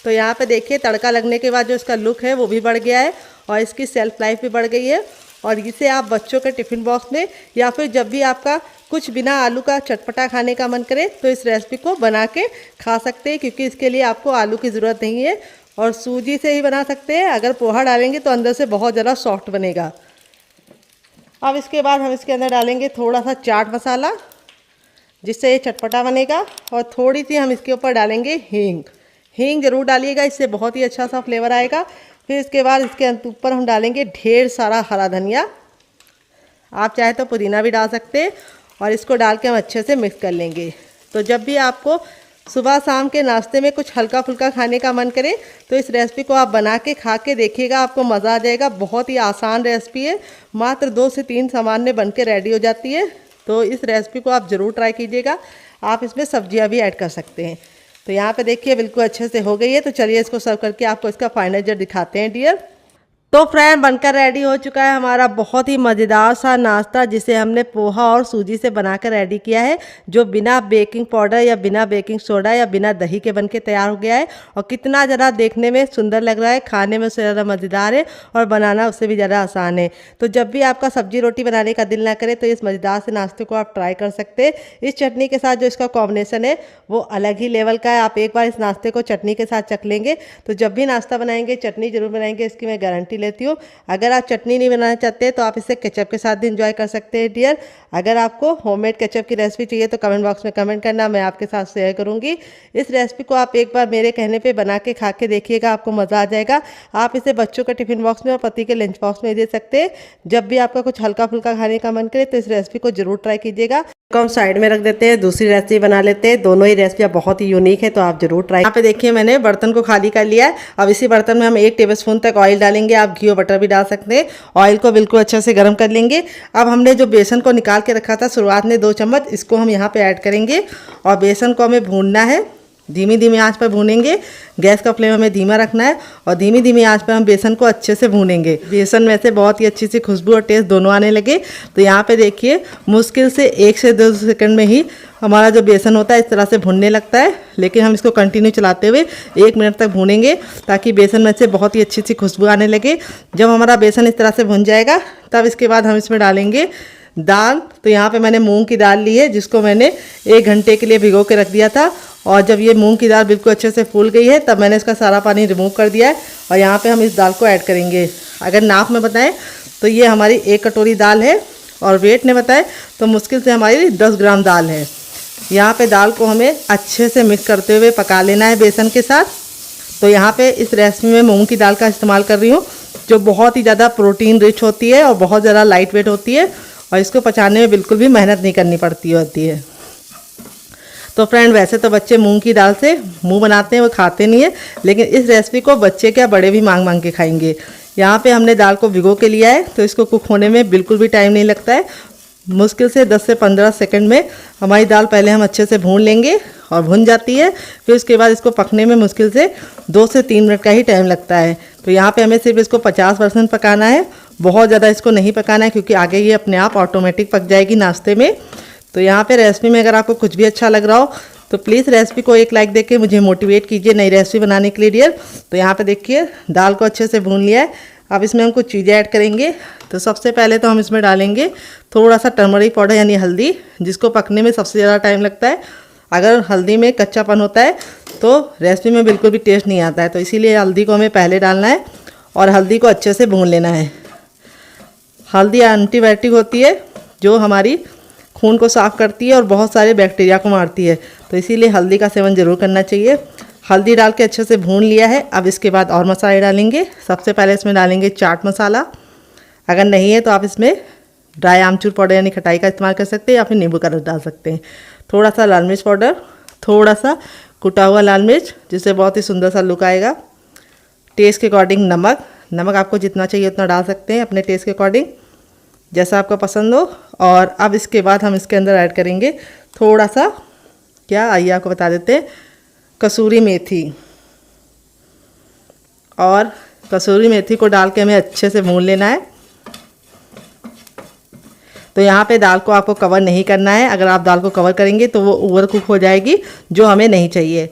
तो यहाँ पे देखिए तड़का लगने के बाद जो इसका लुक है वो भी बढ़ गया है और इसकी सेल्फ लाइफ भी बढ़ गई है। और इसे आप बच्चों के टिफ़िन बॉक्स में या फिर जब भी आपका कुछ बिना आलू का चटपटा खाने का मन करे तो इस रेसिपी को बना के खा सकते हैं, क्योंकि इसके लिए आपको आलू की ज़रूरत नहीं है और सूजी से ही बना सकते हैं। अगर पोहा डालेंगे तो अंदर से बहुत ज़्यादा सॉफ्ट बनेगा। अब इसके बाद हम इसके अंदर डालेंगे थोड़ा सा चाट मसाला, जिससे ये चटपटा बनेगा। और थोड़ी सी हम इसके ऊपर डालेंगे हींग। हींग ज़रूर डालिएगा, इससे बहुत ही अच्छा सा फ्लेवर आएगा। फिर इसके बाद इसके ऊपर हम डालेंगे ढेर सारा हरा धनिया। आप चाहे तो पुदीना भी डाल सकते हैं और इसको डाल के हम अच्छे से मिक्स कर लेंगे। तो जब भी आपको सुबह शाम के नाश्ते में कुछ हल्का फुल्का खाने का मन करे तो इस रेसिपी को आप बना के खा के देखिएगा, आपको मज़ा आ जाएगा। बहुत ही आसान रेसिपी है, मात्र 2 से 3 सामान में बन के रेडी हो जाती है। तो इस रेसिपी को आप ज़रूर ट्राई कीजिएगा। आप इसमें सब्जियां भी ऐड कर सकते हैं। तो यहाँ पे देखिए बिल्कुल अच्छे से हो गई है। तो चलिए इसको सर्व करके आपको इसका फाइनल रिजल्ट दिखाते हैं डियर। तो फ्रेंड बनकर रेडी हो चुका है हमारा बहुत ही मज़ेदार सा नाश्ता, जिसे हमने पोहा और सूजी से बनाकर रेडी किया है, जो बिना बेकिंग पाउडर या बिना बेकिंग सोडा या बिना दही के बनके तैयार हो गया है। और कितना ज़्यादा देखने में सुंदर लग रहा है, खाने में उससे ज़्यादा मज़ेदार है और बनाना उससे भी ज़्यादा आसान है। तो जब भी आपका सब्जी रोटी बनाने का दिल ना करे तो इस मज़ेदार से नाश्ते को आप ट्राई कर सकते हैं। इस चटनी के साथ जो इसका कॉम्बिनेशन है वो अलग ही लेवल का है। आप एक बार इस नाश्ते को चटनी के साथ चख लेंगे तो जब भी नाश्ता बनाएंगे चटनी जरूर बनाएंगे, इसकी मैं गारंटी लेती हूँ। अगर आप चटनी नहीं बनाना चाहते तो आप इसे केचप के साथ भी एंजॉय कर सकते हैं डियर। अगर आपको होममेड केचप की रेसिपी चाहिए तो कमेंट बॉक्स में कमेंट करना, मैं आपके साथ शेयर करूंगी। इस रेसिपी को आप एक बार मेरे कहने पे बना के खा के देखिएगा, आपको मज़ा आ जाएगा। आप इसे बच्चों के टिफिन बॉक्स में और पति के लंच बॉक्स में दे सकते हैं। जब भी आपका कुछ हल्का फुल्का खाने का मन करे तो इस रेसिपी को जरूर ट्राई कीजिएगा। तो हम साइड में रख देते हैं, दूसरी रेसिपी बना लेते हैं। दोनों ही रेसिपियाँ बहुत ही यूनिक है, तो आप जरूर ट्राई। यहाँ पे देखिए मैंने बर्तन को खाली कर लिया है। अब इसी बर्तन में हम 1 टेबलस्पून तक ऑयल डालेंगे। आप घी और बटर भी डाल सकते हैं। ऑयल को बिल्कुल अच्छे से गर्म कर लेंगे। अब हमने जो बेसन को निकाल के रखा था शुरुआत में 2 चम्मच, इसको हम यहाँ पे ऐड करेंगे और बेसन को हमें भूनना है। धीमी धीमी आंच पर भूनेंगे। गैस का फ्लेम हमें धीमा रखना है और धीमी धीमी आंच पर हम बेसन को अच्छे से भूनेंगे। बेसन में से बहुत ही अच्छी सी खुशबू और टेस्ट दोनों आने लगे। तो यहाँ पे देखिए मुश्किल से 1 से 2 सेकंड में ही हमारा जो बेसन होता है इस तरह से भुनने लगता है। लेकिन हम इसको कंटिन्यू चलाते हुए 1 मिनट तक भूनेंगे ताकि बेसन में से बहुत ही अच्छी सी खुशबू आने लगे। जब हमारा बेसन इस तरह से भुन जाएगा तब इसके बाद हम इसमें डालेंगे दाल। तो यहाँ पे मैंने मूंग की दाल ली है जिसको मैंने 1 घंटे के लिए भिगो के रख दिया था। और जब ये मूंग की दाल बिल्कुल अच्छे से फूल गई है तब मैंने इसका सारा पानी रिमूव कर दिया है और यहाँ पे हम इस दाल को ऐड करेंगे। अगर नाप में बताएं तो ये हमारी 1 कटोरी दाल है और वेट ने बताएं तो मुश्किल से हमारी 10 ग्राम दाल है। यहाँ पे दाल को हमें अच्छे से मिक्स करते हुए पका लेना है बेसन के साथ। तो यहाँ पे इस रेसिपी में मूंग की दाल का इस्तेमाल कर रही हूँ जो बहुत ही ज़्यादा प्रोटीन रिच होती है और बहुत ज़्यादा लाइट वेट होती है और इसको पचाने में बिल्कुल भी मेहनत नहीं करनी पड़ती होती है। तो फ्रेंड वैसे तो बच्चे मूंग की दाल से मुंह बनाते हैं, वो खाते नहीं है, लेकिन इस रेसिपी को बच्चे क्या बड़े भी मांग मांग के खाएंगे। यहाँ पे हमने दाल को भिगो के लिया है तो इसको कुक होने में बिल्कुल भी टाइम नहीं लगता है। मुश्किल से 10 से 15 सेकंड में हमारी दाल पहले हम अच्छे से भून लेंगे और भुन जाती है। फिर उसके बाद इसको पकने में मुश्किल से 2 से 3 मिनट का ही टाइम लगता है। तो यहाँ पे हमें सिर्फ इसको 50% पकाना है, बहुत ज़्यादा इसको नहीं पकाना है क्योंकि आगे ये अपने आप ऑटोमेटिक पक जाएगी नाश्ते में। तो यहाँ पे रेसिपी में अगर आपको कुछ भी अच्छा लग रहा हो तो प्लीज़ रेसिपी को एक लाइक देके मुझे मोटिवेट कीजिए नई रेसिपी बनाने के लिए डियर। तो यहाँ पे देखिए दाल को अच्छे से भून लिया है। अब इसमें हम कुछ चीज़ें ऐड करेंगे। तो सबसे पहले तो हम इसमें डालेंगे थोड़ा सा टर्मरिक पाउडर यानी हल्दी, जिसको पकने में सबसे ज़्यादा टाइम लगता है। अगर हल्दी में कच्चापन होता है तो रेसिपी में बिल्कुल भी टेस्ट नहीं आता है, तो इसीलिए हल्दी को हमें पहले डालना है और हल्दी को अच्छे से भून लेना है। हल्दी एंटीबायोटिक होती है जो हमारी खून को साफ़ करती है और बहुत सारे बैक्टीरिया को मारती है, तो इसीलिए हल्दी का सेवन ज़रूर करना चाहिए। हल्दी डाल के अच्छे से भून लिया है। अब इसके बाद और मसाले डालेंगे। सबसे पहले इसमें डालेंगे चाट मसाला। अगर नहीं है तो आप इसमें ड्राई आमचूर पाउडर यानी खटाई का इस्तेमाल कर सकते हैं या फिर नींबू का रस डाल सकते हैं। थोड़ा सा लाल मिर्च पाउडर, थोड़ा सा कुटा हुआ लाल मिर्च जिससे बहुत ही सुंदर सा लुक आएगा। टेस्ट के अकॉर्डिंग नमक आपको जितना चाहिए उतना डाल सकते हैं अपने टेस्ट के अकॉर्डिंग, जैसा आपको पसंद हो। और अब इसके बाद हम इसके अंदर ऐड करेंगे थोड़ा सा, क्या आइए आपको बता देते हैं, कसूरी मेथी। और कसूरी मेथी को डाल के हमें अच्छे से भून लेना है। तो यहाँ पे दाल को आपको कवर नहीं करना है। अगर आप दाल को कवर करेंगे तो वो ओवर कुक हो जाएगी, जो हमें नहीं चाहिए।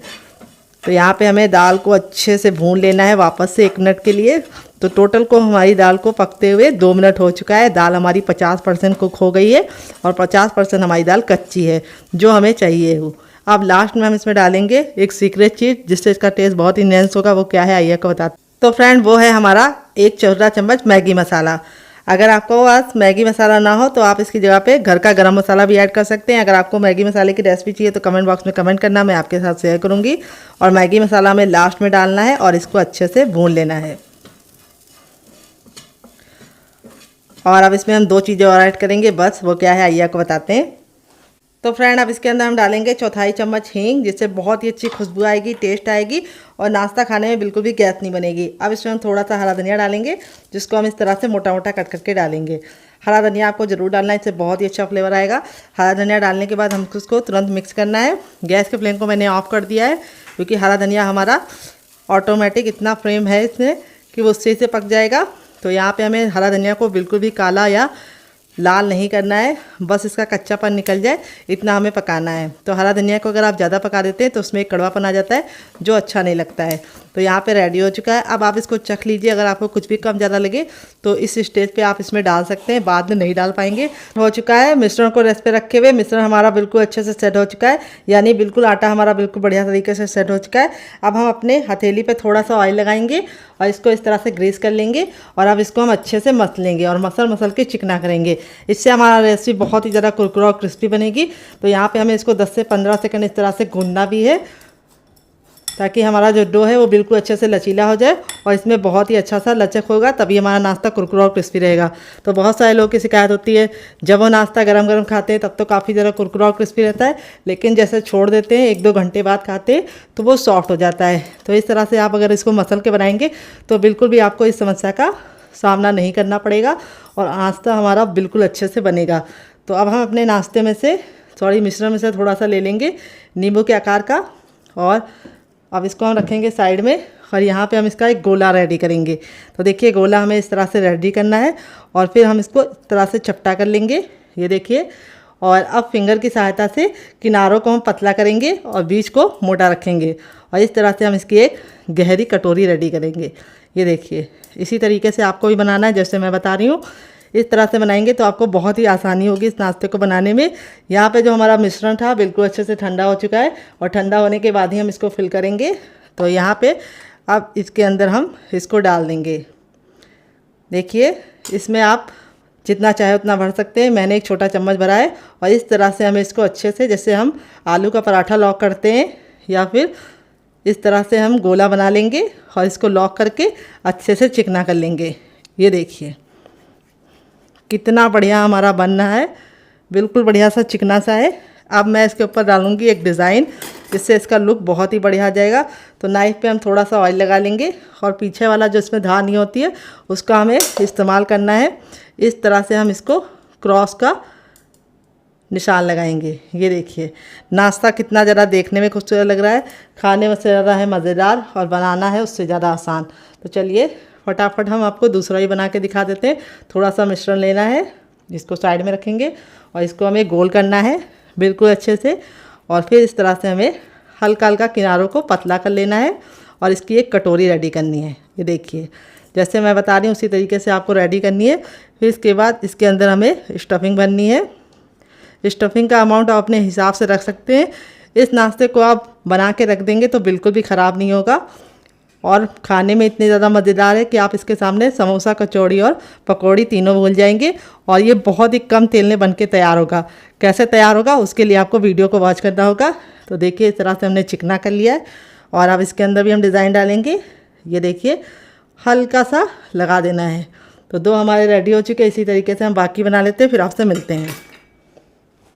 तो यहाँ पे हमें दाल को अच्छे से भून लेना है वापस से 1 मिनट के लिए। तो टोटल को हमारी दाल को पकते हुए 2 मिनट हो चुका है। दाल हमारी 50% कुक हो गई है और 50% हमारी दाल कच्ची है, जो हमें चाहिए हो। अब लास्ट में हम इसमें डालेंगे एक सीक्रेट चीज़ जिससे इसका टेस्ट बहुत ही इनहेंस होगा। वो क्या है आइए आपको बताते। तो फ्रेंड वो है हमारा 1 छोटा चम्मच मैगी मसाला। अगर आपको पास मैगी मसाला ना हो तो आप इसकी जगह पे घर का गरम मसाला भी ऐड कर सकते हैं। अगर आपको मैगी मसाले की रेसिपी चाहिए तो कमेंट बॉक्स में कमेंट करना, मैं आपके साथ शेयर करूंगी। और मैगी मसाला हमें लास्ट में डालना है और इसको अच्छे से भून लेना है। और अब इसमें हम 2 चीज़ें और ऐड करेंगे, बस वो क्या है आइए आपको बताते हैं। तो फ्रेंड अब इसके अंदर हम डालेंगे 1/4 चम्मच हींग, जिससे बहुत ही अच्छी खुशबू आएगी, टेस्ट आएगी और नाश्ता खाने में बिल्कुल भी गैस नहीं बनेगी। अब इसमें हम थोड़ा सा हरा धनिया डालेंगे, जिसको हम इस तरह से मोटा मोटा कट करके डालेंगे। हरा धनिया आपको ज़रूर डालना है, इससे बहुत ही अच्छा फ्लेवर आएगा। हरा धनिया डालने के बाद हमको उसको तुरंत मिक्स करना है। गैस के फ्लेम को मैंने ऑफ कर दिया है क्योंकि हरा धनिया हमारा ऑटोमेटिक इतना फ्लेम है इसमें कि वो उससे पक जाएगा। तो यहाँ पे हमें हरा धनिया को बिल्कुल भी काला या लाल नहीं करना है, बस इसका कच्चापन निकल जाए इतना हमें पकाना है। तो हरा धनिया को अगर आप ज़्यादा पका देते हैं तो उसमें एक कड़वापन आ जाता है जो अच्छा नहीं लगता है। तो यहाँ पे रेडी हो चुका है। अब आप इसको चख लीजिए, अगर आपको कुछ भी कम ज़्यादा लगे तो इस स्टेज पे आप इसमें डाल सकते हैं, बाद में नहीं डाल पाएंगे। हो चुका है मिश्रण को रेस्ट पे रखे हुए, मिश्रण हमारा बिल्कुल अच्छे से सेट हो चुका है, यानी बिल्कुल आटा हमारा बिल्कुल बढ़िया तरीके से सेट हो चुका है। अब हम अपने हथेली पे थोड़ा सा ऑयल लगाएंगे और इसको इस तरह से ग्रीस कर लेंगे और अब इसको हम अच्छे से मसल लेंगे और मसल के चिकना करेंगे। इससे हमारा रेसिपी बहुत ही ज़्यादा कुरकुरा और क्रिस्पी बनेगी। तो यहाँ पे हमें इसको 10 से 15 सेकंड इस तरह से गूंदना भी है ताकि हमारा जो डो है वो बिल्कुल अच्छे से लचीला हो जाए और इसमें बहुत ही अच्छा सा लचक होगा, तभी हमारा नाश्ता कुरकुरा और क्रिस्पी रहेगा। तो बहुत सारे लोगों की शिकायत होती है जब वो नाश्ता गरम गरम खाते हैं तब तो काफ़ी ज़्यादा कुरकुरा और क्रिस्पी रहता है, लेकिन जैसे छोड़ देते हैं 1-2 घंटे बाद खाते हैं तो वो सॉफ्ट हो जाता है। तो इस तरह से आप अगर इसको मसल के बनाएंगे तो बिल्कुल भी आपको इस समस्या का सामना नहीं करना पड़ेगा और नाश्ता हमारा बिल्कुल अच्छे से बनेगा। तो अब हम अपने नाश्ते में से मिश्रण में से थोड़ा सा ले लेंगे नींबू के आकार का और अब इसको हम रखेंगे साइड में और यहाँ पे हम इसका एक गोला रेडी करेंगे। तो देखिए गोला हमें इस तरह से रेडी करना है और फिर हम इसको इस तरह से चपटा कर लेंगे, ये देखिए। और अब फिंगर की सहायता से किनारों को हम पतला करेंगे और बीच को मोटा रखेंगे और इस तरह से हम इसकी एक गहरी कटोरी रेडी करेंगे। ये देखिए इसी तरीके से आपको भी बनाना है जैसे मैं बता रही हूँ। इस तरह से बनाएंगे तो आपको बहुत ही आसानी होगी इस नाश्ते को बनाने में। यहाँ पे जो हमारा मिश्रण था बिल्कुल अच्छे से ठंडा हो चुका है और ठंडा होने के बाद ही हम इसको फिल करेंगे। तो यहाँ पे अब इसके अंदर हम इसको डाल देंगे। देखिए इसमें आप जितना चाहे उतना भर सकते हैं, मैंने एक छोटा चम्मच भरा है और इस तरह से हमें इसको अच्छे से, जैसे हम आलू का पराठा लॉक करते हैं या फिर इस तरह से हम गोला बना लेंगे और इसको लॉक करके अच्छे से चिकना कर लेंगे। ये देखिए कितना बढ़िया हमारा बनना है, बिल्कुल बढ़िया सा चिकना सा है। अब मैं इसके ऊपर डालूंगी एक डिज़ाइन जिससे इसका लुक बहुत ही बढ़िया आ जाएगा। तो नाइफ़ पे हम थोड़ा सा ऑयल लगा लेंगे और पीछे वाला जो इसमें धार नहीं होती है उसका हमें इस्तेमाल करना है। इस तरह से हम इसको क्रॉस का निशान लगाएंगे। ये देखिए नाश्ता कितना ज़रा देखने में खूबसूरत लग रहा है, खाने में से ज़्यादा है मज़ेदार और बनाना है उससे ज़्यादा आसान। तो चलिए फटाफट हम आपको दूसरा ही बना के दिखा देते हैं। थोड़ा सा मिश्रण लेना है, इसको साइड में रखेंगे और इसको हमें गोल करना है बिल्कुल अच्छे से और फिर इस तरह से हमें हल्का हल्का किनारों को पतला कर लेना है और इसकी एक कटोरी रेडी करनी है। ये देखिए जैसे मैं बता रही हूँ उसी तरीके से आपको रेडी करनी है। फिर इसके बाद इसके अंदर हमें स्टफिंग भरनी है। स्टफिंग का अमाउंट आप अपने हिसाब से रख सकते हैं। इस नाश्ते को आप बना के रख देंगे तो बिल्कुल भी ख़राब नहीं होगा और खाने में इतने ज़्यादा मज़ेदार है कि आप इसके सामने समोसा, कचौड़ी और पकौड़ी तीनों भूल जाएंगे। और ये बहुत ही कम तेल में बन के तैयार होगा। कैसे तैयार होगा उसके लिए आपको वीडियो को वॉच करना होगा। तो देखिए इस तरह से हमने चिकना कर लिया है और अब इसके अंदर भी हम डिज़ाइन डालेंगे। ये देखिए हल्का सा लगा देना है। तो दो हमारे रेडी हो चुके हैं, इसी तरीके से हम बाकी बना लेते हैं, फिर आपसे मिलते हैं।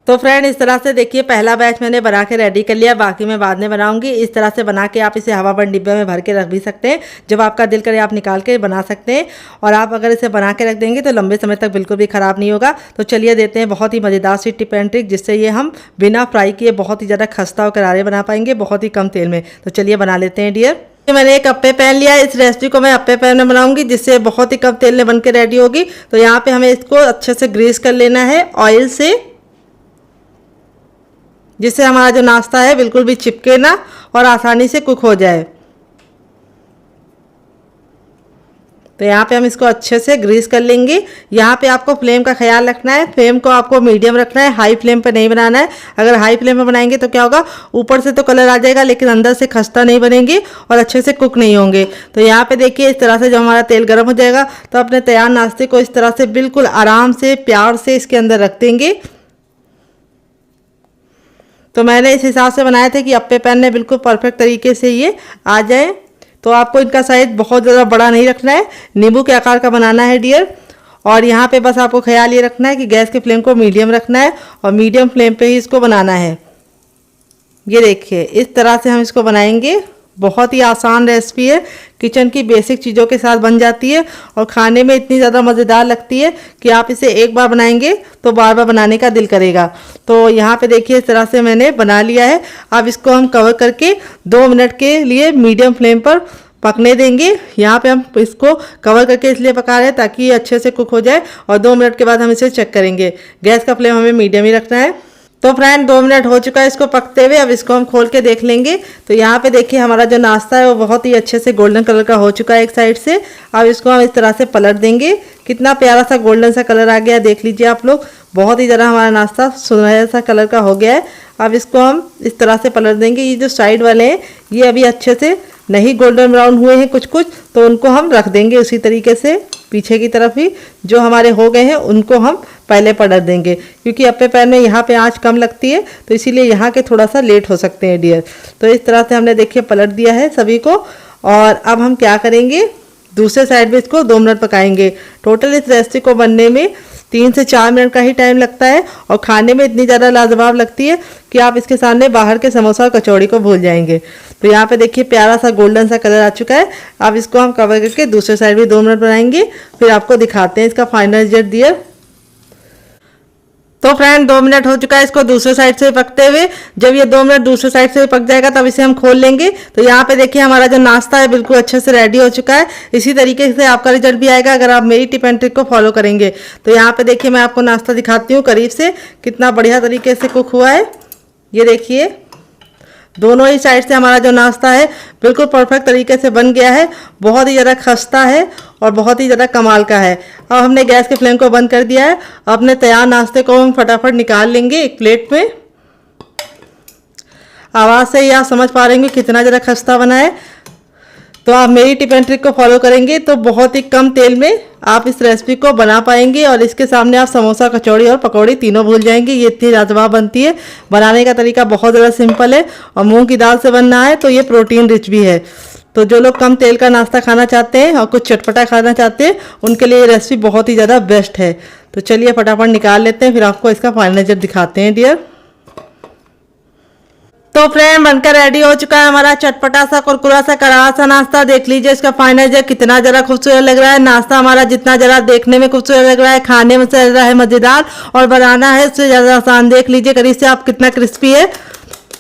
तो फ्रेंड इस तरह से देखिए पहला बैच मैंने बना के रेडी कर लिया, बाकी मैं बाद में बनाऊंगी। इस तरह से बना के आप इसे हवा बंद डिब्बे में भर के रख भी सकते हैं, जब आपका दिल करे आप निकाल के बना सकते हैं। और आप अगर इसे बना के रख देंगे तो लंबे समय तक बिल्कुल भी ख़राब नहीं होगा। तो चलिए देते हैं बहुत ही मज़ेदार सी टिप एंड ट्रिक जिससे ये हम बिना फ्राई किए बहुत ही ज़्यादा खस्ता और करारे बना पाएंगे बहुत ही कम तेल में। तो चलिए बना लेते हैं डियर। मैंने एक अप्पे पैन लिया है, इस रेसिपी को मैं अप्पे पैन में बनाऊंगी जिससे बहुत ही कम तेल में बन के रेडी होगी। तो यहाँ पे हमें इसको अच्छे से ग्रीस कर लेना है ऑयल से, जिससे हमारा जो नाश्ता है बिल्कुल भी चिपके ना और आसानी से कुक हो जाए। तो यहाँ पे हम इसको अच्छे से ग्रीस कर लेंगे। यहाँ पे आपको फ्लेम का ख्याल रखना है, फ्लेम को आपको मीडियम रखना है, हाई फ्लेम पे नहीं बनाना है। अगर हाई फ्लेम पे बनाएंगे तो क्या होगा, ऊपर से तो कलर आ जाएगा लेकिन अंदर से खस्ता नहीं बनेंगे और अच्छे से कुक नहीं होंगे। तो यहाँ पे देखिए इस तरह से जब हमारा तेल गर्म हो जाएगा तो अपने तैयार नाश्ते को इस तरह से बिल्कुल आराम से प्यार से इसके अंदर रख देंगे। तो मैंने इस हिसाब से बनाए थे कि अप्पे पैन में बिल्कुल परफेक्ट तरीके से ये आ जाए। तो आपको इनका साइज बहुत ज़्यादा बड़ा नहीं रखना है, नींबू के आकार का बनाना है डियर। और यहाँ पे बस आपको ख्याल ये रखना है कि गैस के फ्लेम को मीडियम रखना है और मीडियम फ्लेम पे ही इसको बनाना है। ये देखिए इस तरह से हम इसको बनाएंगे। बहुत ही आसान रेसिपी है, किचन की बेसिक चीज़ों के साथ बन जाती है और खाने में इतनी ज़्यादा मज़ेदार लगती है कि आप इसे एक बार बनाएंगे तो बार बार बनाने का दिल करेगा। तो यहाँ पे देखिए इस तरह से मैंने बना लिया है। अब इसको हम कवर करके 2 मिनट के लिए मीडियम फ्लेम पर पकने देंगे। यहाँ पे हम इसको कवर करके इसलिए पका रहे हैं ताकि ये अच्छे से कुक हो जाए और 2 मिनट के बाद हम इसे चेक करेंगे। गैस का फ्लेम हमें मीडियम ही रखना है। तो फ्रेंड 2 मिनट हो चुका है इसको पकते हुए। अब इसको हम खोल के देख लेंगे। तो यहाँ पे देखिए हमारा जो नाश्ता है वो बहुत ही अच्छे से गोल्डन कलर का हो चुका है एक साइड से। अब इसको हम इस तरह से पलट देंगे। कितना प्यारा सा गोल्डन सा कलर आ गया, देख लीजिए आप लोग। बहुत ही ज़रा हमारा नाश्ता सुनहरा सा कलर का हो गया है। अब इसको हम इस तरह से पलट देंगे। ये जो साइड वाले हैं ये अभी अच्छे से नहीं गोल्डन ब्राउन हुए हैं कुछ कुछ, तो उनको हम रख देंगे उसी तरीके से पीछे की तरफ ही। जो हमारे हो गए हैं उनको हम पहले पलट देंगे, क्योंकि अप्पे पैन में यहाँ पे आंच कम लगती है तो इसीलिए यहाँ के थोड़ा सा लेट हो सकते हैं डियर। तो इस तरह से हमने देखिए पलट दिया है सभी को। और अब हम क्या करेंगे, दूसरे साइड में इसको 2 मिनट पकाएंगे। टोटल इस रेसिपी को बनने में 3 से 4 मिनट का ही टाइम लगता है और खाने में इतनी ज़्यादा लाजवाब लगती है कि आप इसके सामने बाहर के समोसा और कचौड़ी को भूल जाएंगे। तो यहाँ पे देखिए प्यारा सा गोल्डन सा कलर आ चुका है। अब इसको हम कवर करके दूसरे साइड भी 2 मिनट बनाएंगे, फिर आपको दिखाते हैं इसका फाइनल रिजल्ट डियर। तो फ्रेंड 2 मिनट हो चुका है इसको दूसरे साइड से पकते हुए। जब ये 2 मिनट दूसरे साइड से पक जाएगा तब इसे हम खोल लेंगे। तो यहाँ पे देखिए हमारा जो नाश्ता है बिल्कुल अच्छे से रेडी हो चुका है। इसी तरीके से आपका रिजल्ट भी आएगा अगर आप मेरी टिप एंड ट्रिक को फॉलो करेंगे। तो यहाँ पे देखिए मैं आपको नाश्ता दिखाती हूँ करीब से, कितना बढ़िया तरीके से कुक हुआ है। ये देखिए दोनों ही साइड से हमारा जो नाश्ता है बिल्कुल परफेक्ट तरीके से बन गया है। बहुत ही ज़्यादा खस्ता है और बहुत ही ज़्यादा कमाल का है। अब हमने गैस के फ्लेम को बंद कर दिया है। अपने तैयार नाश्ते को हम फटाफट निकाल लेंगे एक प्लेट में। आवाज़ से ही आप समझ पा रहे होंगे कितना ज़्यादा खस्ता बना है। तो आप मेरी टिप एंड ट्रिक को फॉलो करेंगे तो बहुत ही कम तेल में आप इस रेसिपी को बना पाएंगे और इसके सामने आप समोसा, कचौड़ी और पकौड़ी तीनों भूल जाएंगे। ये इतनी लाजवाब बनती है। बनाने का तरीका बहुत ज़्यादा सिंपल है और मूंग की दाल से बनना है तो ये प्रोटीन रिच भी है। तो जो लोग कम तेल का नाश्ता खाना चाहते हैं और कुछ चटपटा खाना चाहते हैं उनके लिए ये रेसिपी बहुत ही ज़्यादा बेस्ट है। तो चलिए फटाफट निकाल लेते हैं, फिर आपको इसका फाइनल रिजल्ट दिखाते हैं डियर। तो फ्रेंड बनकर रेडी हो चुका है हमारा चटपटा सा, कुरकुरा सा, करारा सा नाश्ता। देख लीजिए इसका फाइनल रिजल्ट कितना जरा खूबसूरत लग रहा है। नाश्ता हमारा जितना जरा देखने में खूबसूरत लग रहा है, खाने में से रहा है मजेदार और बनाना है उससे ज़्यादा आसान। देख लीजिए करीब से आप कितना क्रिस्पी है।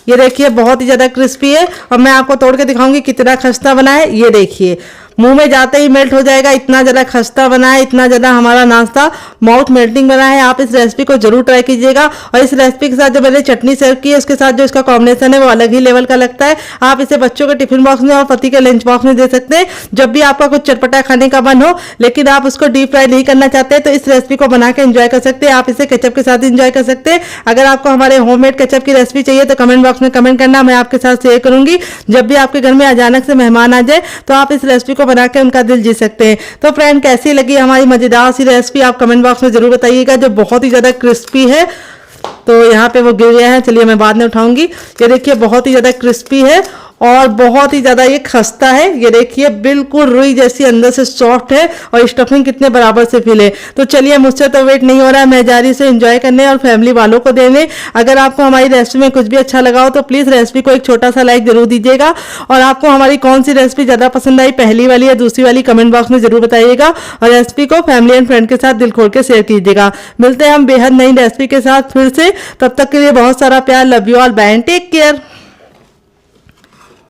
ये देखिए बहुत ही ज़्यादा क्रिस्पी है और मैं आपको तोड़ के दिखाऊंगी कितना खस्ता बना है। ये देखिए मुंह में जाते ही मेल्ट हो जाएगा, इतना ज़्यादा खस्ता बना है, इतना ज़्यादा हमारा नाश्ता माउथ मेल्टिंग बना है। आप इस रेसिपी को जरूर ट्राई कीजिएगा और इस रेसिपी के साथ जो मैंने चटनी सर्व की है उसके साथ जो इसका कॉम्बिनेशन है वो अलग ही लेवल का लगता है। आप इसे बच्चों के टिफिन बॉक्स में और पति के लंच बॉक्स में दे सकते हैं। जब भी आपका कुछ चटपटा खाने का मन हो लेकिन आप उसको डीप फ्राई नहीं करना चाहते तो इस रेसिपी को बना के एंजॉय कर सकते हैं। आप इसे केचप के साथ एंजॉय कर सकते हैं। अगर आपको हमारे होममेड केचप की रेसिपी चाहिए तो कमेंट बॉक्स में कमेंट करना, मैं आपके साथ शेयर करूंगी। जब भी आपके घर में अचानक से मेहमान आ जाए तो आप इस रेसिपी को बना के उनका दिल जीत सकते हैं। तो फ्रेंड कैसी लगी हमारी मजेदार सी रेसिपी आप कमेंट बॉक्स में जरूर बताइएगा, जो बहुत ही ज्यादा क्रिस्पी है। तो यहाँ पे वो गिर गया है, चलिए मैं बाद में उठाऊंगी। ये देखिए बहुत ही ज्यादा क्रिस्पी है और बहुत ही ज़्यादा ये खस्ता है। ये देखिए बिल्कुल रुई जैसी अंदर से सॉफ्ट है और स्टफिंग कितने बराबर से फिल है। तो चलिए मुझसे तो वेट नहीं हो रहा है, मैं जा रही से एंजॉय करने और फैमिली वालों को देने। अगर आपको हमारी रेसिपी में कुछ भी अच्छा लगा हो तो प्लीज़ रेसिपी को एक छोटा सा लाइक जरूर दीजिएगा और आपको हमारी कौन सी रेसिपी ज़्यादा पसंद आई, पहली वाली या दूसरी वाली, कमेंट बॉक्स में जरूर बताइएगा और रेसिपी को फैमिली एंड फ्रेंड के साथ दिल खोल के शेयर कीजिएगा। मिलते हैं हम बेहद नई रेसिपी के साथ फिर से, तब तक के लिए बहुत सारा प्यार। Love you all, bye and take care.